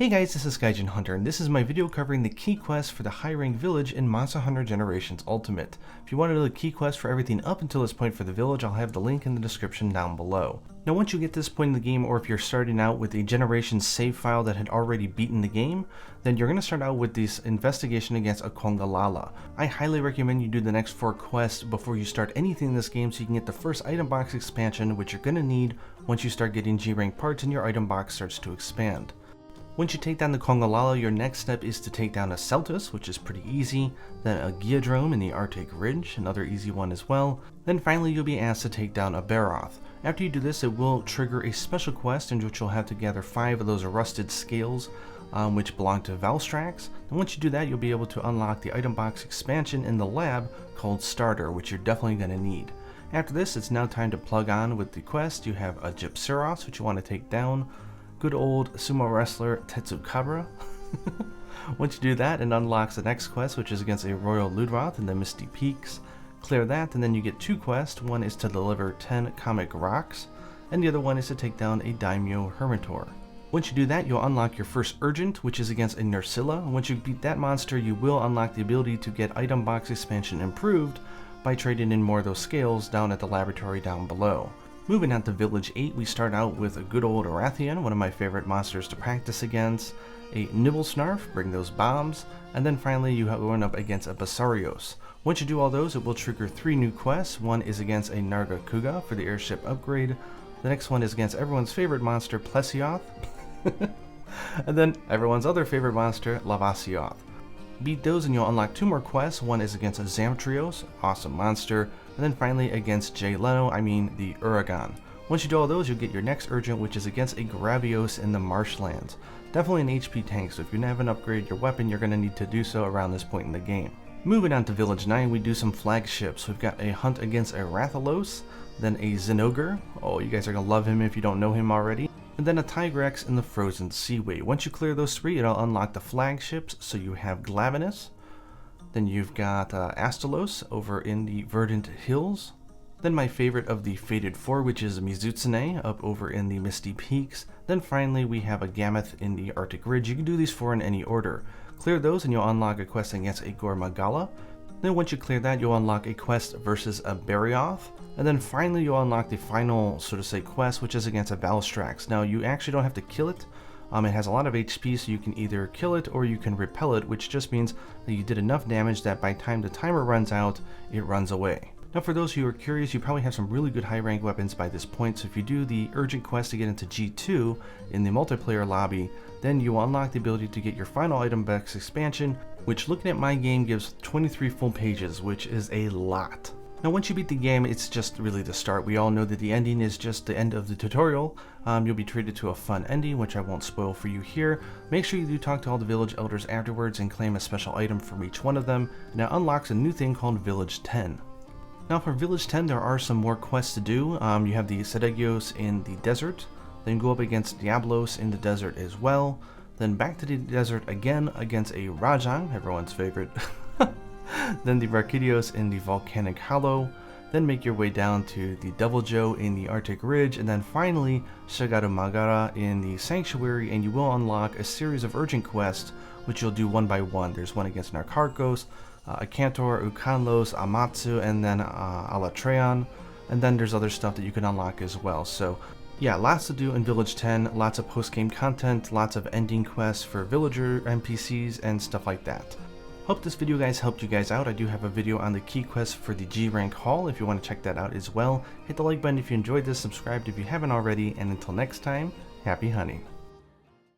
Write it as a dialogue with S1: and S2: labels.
S1: Hey guys, this is Gaijin Hunter, and this is my video covering the key quest for the high rank village in Monster Hunter Generations Ultimate. If you want to know the key quest for everything up until this point for the village, I'll have the link in the description down below. Now once you get to this point in the game, or if you're starting out with a Generations save file that had already beaten the game, then you're going to start out with this investigation against a Kongalala. I highly recommend you do the next 4 quests before you start anything in this game so you can get the first item box expansion, which you're going to need once you start getting G rank parts and your item box starts to expand. Once you take down the Kongalala, your next step is to take down a Celtus, which is pretty easy, then a Geodrome in the Arctic Ridge, another easy one as well. Then finally you'll be asked to take down a Baroth. After you do this, it will trigger a special quest in which you'll have to gather 5 of those rusted scales, which belong to Valstrax. And once you do that, you'll be able to unlock the item box expansion in the lab called Starter, which you're definitely going to need. After this, it's now time to plug on with the quest. You have a Gypceros, which you want to take down. Good old sumo wrestler Tetsukabra. Once you do that, it unlocks the next quest, which is against a Royal Ludroth in the Misty Peaks. Clear that, and then you get 2 quests. One is to deliver 10 Comic Rocks, and the other one is to take down a Daimyo Hermitor. Once you do that, you'll unlock your first Urgent, which is against a Nursilla. Once you beat that monster, you will unlock the ability to get item box expansion improved by trading in more of those scales down at the laboratory down below. Moving on to Village 8, we start out with a good old Arathian, one of my favorite monsters to practice against, a Nibblesnarf, bring those bombs, and then finally you run up against a Basarios. Once you do all those, it will trigger 3 new quests. One is against a Narga Kuga for the airship upgrade, the next one is against everyone's favorite monster, Plesioth, and then everyone's other favorite monster, Lavasioth. Beat those and you'll unlock 2 more quests. One is against a Zamtrios, awesome monster, and then finally against Jay Leno, the Uragan. Once you do all those, you'll get your next Urgent, which is against a Gravios in the Marshlands. Definitely an HP tank, so if you haven't upgraded your weapon, you're going to need to do so around this point in the game. Moving on to Village 9, we do some flagships. We've got a hunt against a Rathalos, then a Zinogre. Oh, you guys are going to love him if you don't know him already. And then a Tigrex in the Frozen Seaway. Once you clear those 3, it'll unlock the flagships. So you have Glavenus, then you've got Astalos over in the Verdant Hills, then my favorite of the Fated 4, which is Mizutsune up over in the Misty Peaks, then finally we have a Gammoth in the Arctic Ridge. You can do these 4 in any order. Clear those and you'll unlock a quest against a Gormagala. Then once you clear that, you'll unlock a quest versus a Barioth. And then finally you'll unlock the final, so to say, quest, which is against a Valstrax. Now you actually don't have to kill it. It has a lot of HP, so you can either kill it or you can repel it, which just means that you did enough damage that by the time the timer runs out, it runs away. Now for those who are curious, you probably have some really good high rank weapons by this point, so if you do the urgent quest to get into G2 in the multiplayer lobby, then you will unlock the ability to get your final item box expansion, which looking at my game gives 23 full pages, which is a lot. Now once you beat the game, it's just really the start. We all know that the ending is just the end of the tutorial. You'll be treated to a fun ending, which I won't spoil for you here. Make sure you do talk to all the village elders afterwards and claim a special item from each one of them, and that unlocks a new thing called Village 10. Now for Village 10, there are some more quests to do. You have the Sedegios in the desert, then go up against Diablos in the desert as well, then back to the desert again against a Rajang, everyone's favorite, then the Barkidios in the Volcanic Hollow, then make your way down to the Deviljho in the Arctic Ridge, and then finally Shagaru Magara in the Sanctuary, and you will unlock a series of urgent quests, which you'll do one by one. There's one against Narkarkos, Akantor, Ukanlos, Amatsu, and then Alatreon, and then there's other stuff that you can unlock as well. So yeah, lots to do in Village 10, lots of post-game content, lots of ending quests for villager NPCs and stuff like that. Hope this video guys helped you guys out. I do have a video on the key quest for the G rank haul if you want to check that out as well. Hit the like button if you enjoyed this, subscribe if you haven't already, and until next time, happy hunting.